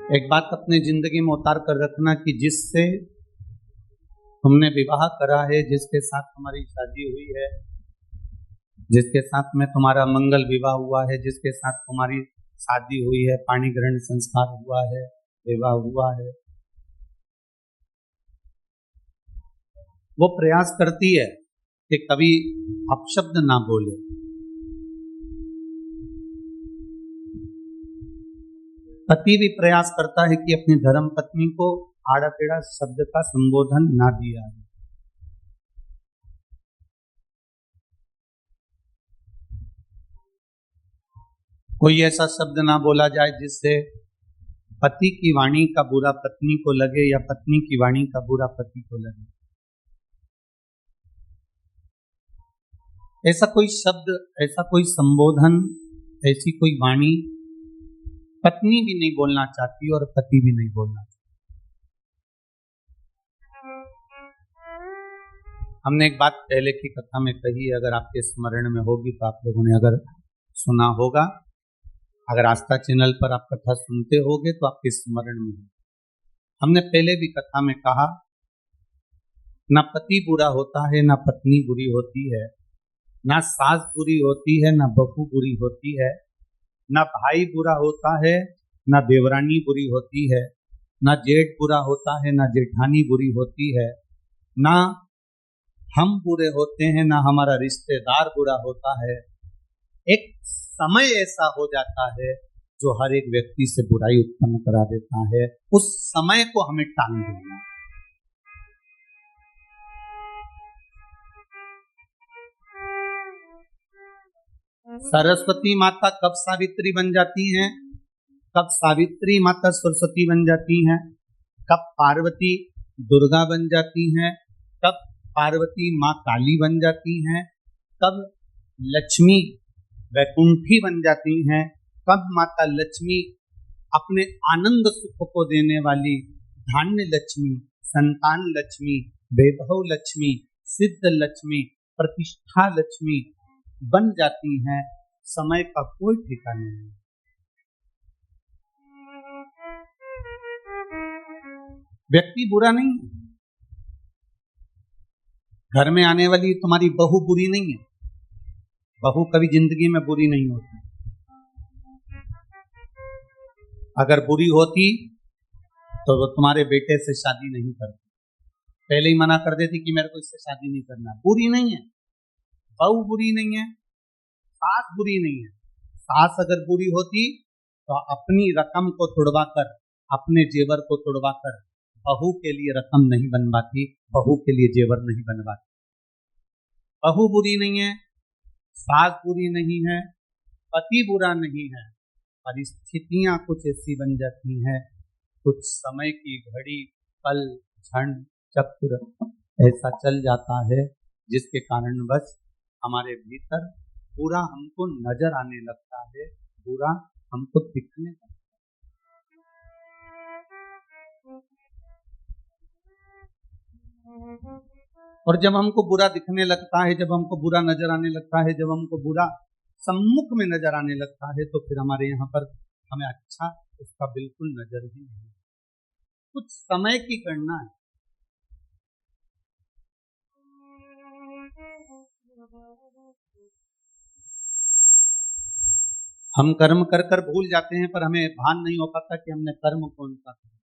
एक बात अपनी जिंदगी में उतार कर रखना कि जिससे तुमने विवाह करा है, जिसके साथ तुम्हारी शादी हुई है, जिसके साथ में तुम्हारा मंगल विवाह हुआ है, जिसके साथ तुम्हारी शादी हुई है, पाणी ग्रहण संस्कार हुआ है, विवाह हुआ है, वो प्रयास करती है कि कभी अपशब्द ना बोले। पति भी प्रयास करता है कि अपनी धर्म पत्नी को आड़ा टेढ़ा शब्द का संबोधन ना दिया है। कोई ऐसा शब्द ना बोला जाए जिससे पति की वाणी का बुरा पत्नी को लगे या पत्नी की वाणी का बुरा पति को लगे। ऐसा कोई शब्द, ऐसा कोई संबोधन, ऐसी कोई वाणी पत्नी भी नहीं बोलना चाहती और पति भी नहीं बोलना चाहती। हमने एक बात पहले की कथा में कही, अगर आपके स्मरण में होगी तो आप लोगों ने अगर सुना होगा, अगर आस्था चैनल पर आप कथा सुनते होगे तो आपके स्मरण में होगी। हमने पहले भी कथा में कहा, ना पति बुरा होता है, ना पत्नी बुरी होती है, ना सास बुरी होती है, ना बहू बुरी होती है, ना भाई बुरा होता है, ना देवरानी बुरी होती है, ना जेठ बुरा होता है, ना जेठानी बुरी होती है, ना हम बुरे होते हैं, ना हमारा रिश्तेदार बुरा होता है। एक समय ऐसा हो जाता है जो हर एक व्यक्ति से बुराई उत्पन्न करा देता है। उस समय को हमें टाल देना। सरस्वती माता कब सावित्री बन जाती हैं? कब सावित्री माता सरस्वती बन जाती हैं? कब पार्वती दुर्गा बन जाती हैं? कब पार्वती माँ काली बन जाती हैं? कब लक्ष्मी वैकुंठी बन जाती हैं? कब माता लक्ष्मी अपने आनंद सुख को देने वाली धान्य लक्ष्मी, संतान लक्ष्मी, वैभव लक्ष्मी, सिद्ध लक्ष्मी, प्रतिष्ठा लक्ष्मी बन जाती हैं? समय का कोई ठिकाना नहीं। व्यक्ति बुरा नहीं है, घर में आने वाली तुम्हारी बहू बुरी नहीं है। बहू कभी जिंदगी में बुरी नहीं होती। अगर बुरी होती तो वो तुम्हारे बेटे से शादी नहीं करती, पहले ही मना कर देती कि मेरे को इससे शादी नहीं करना। बुरी नहीं है, बहू बुरी नहीं है, सास बुरी नहीं है। सास अगर बुरी होती तो अपनी रकम को तुड़वा कर, अपने जेवर को तुड़वा कर बहू के लिए रकम नहीं बनवाती, बहू के लिए जेवर नहीं बनवाती। बहू बुरी नहीं है, सास बुरी नहीं है, पति बुरा नहीं है। परिस्थितियां कुछ ऐसी बन जाती हैं, कुछ समय की घड़ी, पल, क्षण, चक्र ऐसा चल जाता है जिसके कारण बस हमारे भीतर पूरा हमको नजर आने लगता है, पूरा हमको दिखने लगता है। और जब हमको बुरा दिखने लगता है, जब हमको बुरा नजर आने लगता है, जब हमको बुरा सम्मुख में नजर आने लगता है, तो फिर हमारे यहाँ पर हमें अच्छा उसका बिल्कुल नजर ही नहीं। कुछ समय की गणना है। हम कर्म कर कर भूल जाते हैं, पर हमें भान नहीं हो पाता कि हमने कर्म कौन सा किया।